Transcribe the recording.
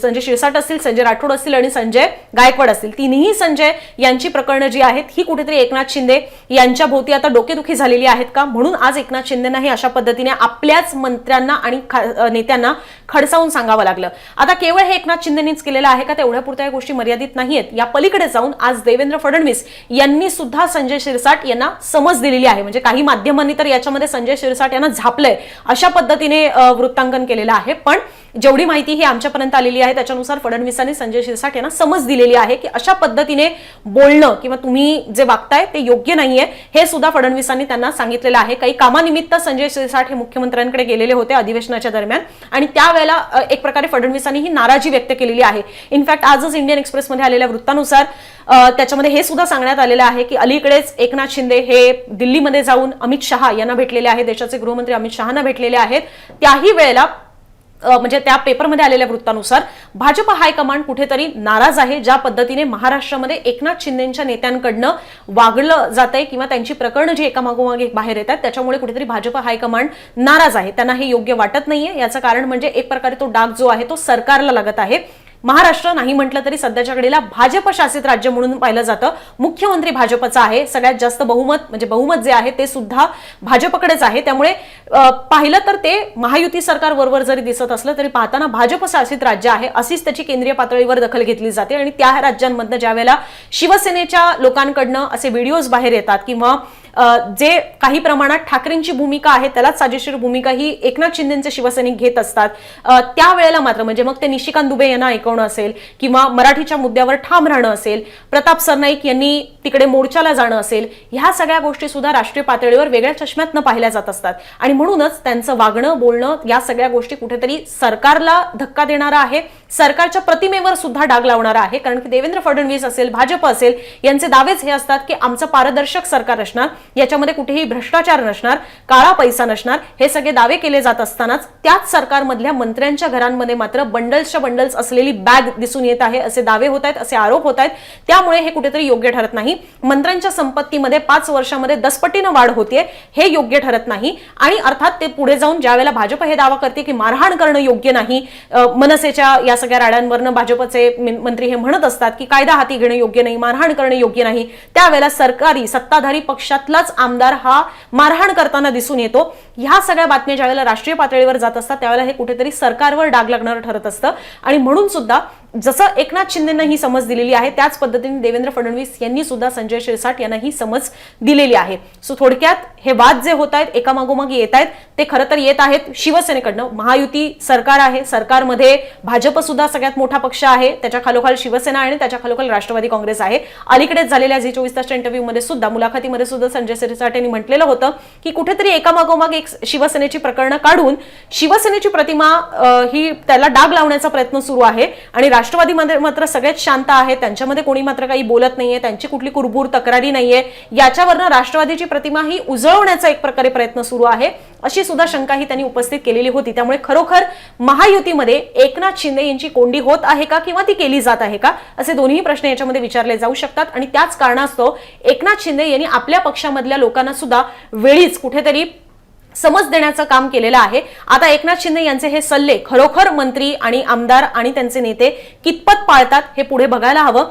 संजय शिरसाट असतील, संजय राठोड असतील आणि संजय गायकवाड असतील, तिन्ही संजय यांची प्रकरणं जी आहेत ही कुठेतरी एकनाथ शिंदे यांच्या भोवती आता डोकेदुखी झालेली आहेत का, म्हणून आज एकनाथ शिंदेंना हे अशा पद्धतीने आपल्याच मंत्र्यांना आणि नेत्यांना खडसावून सांगावं लागलं. आता केवळ हे एकनाथ शिंदेंनीच केलेलं आहे का, तेवढ्या पुरत्या या गोष्टी मर्यादित नाहीयेत. या पलीकडे जाऊन आज देवेंद्र फडणवीस यांनी सुद्धा संजय शिरसाट यांना समज दिलेली आहे. म्हणजे काही माध्यमांनी तर याच्यामध्ये संजय शिरसाट यांना झापलंय अशा पद्धतीने वृत्तांकन केलेलं आहे. पण जेवढी माहिती ही आमच्यापर्यंत आलेली आहे त्याच्यानुसार फडणवीसांनी संजय शिरसाट यांना समज दिलेली आहे की अशा पद्धतीने बोलणं किंवा तुम्ही जे वागताय ते योग्य नाहीये, हे सुद्धा फडणवीसांनी त्यांना सांगितलेलं आहे. काही कामानिमित्त संजय शिरसाट हे मुख्यमंत्र्यांकडे गेलेले होते अधिवेशनाच्या दरम्यान आणि त्यावेळेला एक प्रकारे फडणवीसांनी ही नाराजी व्यक्त केलेली आहे. इनफॅक्ट आजच इंडियन एक्सप्रेसमध्ये आलेल्या वृत्तानुसार त्याच्यामध्ये हे सुद्धा सांगण्यात आलेलं आहे की अलीकडेच एकनाथ शिंदे हे दिल्लीमध्ये जाऊन अमित शहा यांना भेटलेले आहेत, देशाचे गृहमंत्री अमित शहांना भेटलेले आहेत. त्याही वेळेला म्हणजे त्या पेपरमध्ये आलेल्या वृत्तानुसार भाजप हायकमांड कुठेतरी नाराज आहे ज्या पद्धतीने महाराष्ट्रामध्ये एकनाथ शिंदेच्या नेत्यांकडनं वागलं जातंय किंवा त्यांची प्रकरणं जी एकामागोमाग एक बाहेर येतात त्याच्यामुळे कुठेतरी भाजप हायकमांड नाराज आहे. त्यांना हे योग्य वाटत नाहीये. याचं कारण म्हणजे एक प्रकारे तो डाग जो आहे तो सरकारला लागत आहे. महाराष्ट्र नाही म्हटलं तरी सध्याच्या घडीला भाजप शासित राज्य म्हणून पाहिलं जातं. मुख्यमंत्री भाजपचा आहे, सगळ्यात जास्त बहुमत जे आहे ते सुद्धा भाजपकडेच आहे. त्यामुळे पाहिलं तर ते महायुती सरकार बरोबर जरी दिसत असलं तरी पाहताना भाजप शासित राज्य आहे अशीच त्याची केंद्रीय पातळीवर दखल घेतली जाते. आणि त्या राज्यांमधनं ज्यावेळेला शिवसेनेच्या लोकांकडनं असे व्हिडिओज बाहेर येतात किंवा जे काही प्रमाणात ठाकरेंची भूमिका आहे त्यालाच साजेशीर भूमिका ही एकनाथ शिंदेचे शिवसैनिक घेत असतात, त्यावेळेला मात्र म्हणजे मग ते निशिकांत दुबे यांना ऐकवणं असेल किंवा मराठीच्या मुद्द्यावर ठाम राहणं असेल, प्रताप सरनाईक यांनी तिकडे मोर्चाला जाणं असेल, ह्या सगळ्या गोष्टी सुद्धा राष्ट्रीय पातळीवर वेगळ्या चष्म्यातनं पाहिल्या जात असतात. आणि म्हणूनच त्यांचं वागणं बोलणं या सगळ्या गोष्टी कुठेतरी सरकारला धक्का देणारा आहे, सरकारच्या प्रतिमेवर सुद्धा डाग लावणारा आहे. कारण की देवेंद्र फडणवीस असेल, भाजप असेल, यांचे दावेच हे असतात की आमचं पारदर्शक सरकार असणार, याच्यामध्ये कुठेही भ्रष्टाचार नसणार, काळा पैसा नसणार, हे सगळे दावे केले जात असतानाच त्याच सरकारमधल्या मंत्र्यांच्या घरांमध्ये मात्र बंडल्सच्या बंडल्स असलेली बॅग दिसून येत आहे असे दावे होत आहेत, असे आरोप होत आहेत. त्यामुळे हे कुठेतरी योग्य ठरत नाही. मंत्र्यांच्या संपत्तीमध्ये 5 वर्षांमध्ये 10 पटीनं वाढ होतीये, हे योग्य ठरत नाही. आणि अर्थात ते पुढे जाऊन ज्यावेळेला भाजप हे दावा करते की मारहाण करणं योग्य नाही, मनसेच्या या सगळ्या राड्यांवरनं भाजपचे मंत्री हे म्हणत असतात की कायदा हाती घेणं योग्य नाही, मारहाण करणं योग्य नाही, त्यावेळेला सरकारी सत्ताधारी पक्षातलाच आमदार हा मारहाण करताना दिसून येतो. ह्या सगळ्या बातम्या ज्यावेळेला राष्ट्रीय पातळीवर जात असतात त्यावेळेला हे कुठेतरी सरकारवर डाग लागणार ठरत असतं. आणि म्हणून सुद्धा जसं एकनाथ शिंदेंना ही समज दिलेली आहे त्याच पद्धतीने देवेंद्र फडणवीस यांनी सुद्धा संजय शिरसाट यांना ही समज दिलेली आहे. सो थोडक्यात हे वाद जे होत आहेत एकामागोमाग येत आहेत ते खरं तर येत आहेत शिवसेनेकडनं. महायुती सरकार आहे, सरकारमध्ये भाजप सुद्धा सगळ्यात मोठा पक्ष आहे, त्याच्या खालोखाल शिवसेना आणि त्याच्या खालोखाल राष्ट्रवादी काँग्रेस आहे. अलीकडेच झालेल्या झी 24 तासच्या इंटरव्ह्यूमध्ये सुद्धा मुलाखतीमध्ये सुद्धा संजय शिरसाट यांनी म्हटलेलं होतं की कुठेतरी एकामागोमाग एक शिवसेनेची प्रकरणं काढून शिवसेनेची प्रतिमा ही त्याला डाग लावण्याचा प्रयत्न सुरू आहे. आणि राष्ट्रवादीमध्ये मात्र सगळेच शांत आहे, त्यांच्यामध्ये कोणी मात्र काही बोलत नाहीये, त्यांची कुठली कुरबूर तक्रारी नाहीये, याच्यावरनं राष्ट्रवादीची प्रतिमा ही उजळवण्याचा एक प्रकारे प्रयत्न सुरू आहे अशी सुद्धा शंका ही त्यांनी उपस्थित केलेली होती. त्यामुळे खरोखर महायुतीमध्ये एकनाथ शिंदे यांची कोंडी होत आहे का किंवा ती केली जात आहे का असे दोन्ही प्रश्न याच्यामध्ये विचारले जाऊ शकतात. आणि त्याच कारणास्तव एकनाथ शिंदे यांनी आपल्या पक्षामधल्या लोकांना सुद्धा वेळीच कुठेतरी समज देण्याचं काम केलेलं आहे. आता एकनाथ शिंदे यांचे हे सल्ले खरोखर मंत्री आणि आमदार आणि त्यांचे नेते कितपत पाळतात हे पुढे बघायला हवं.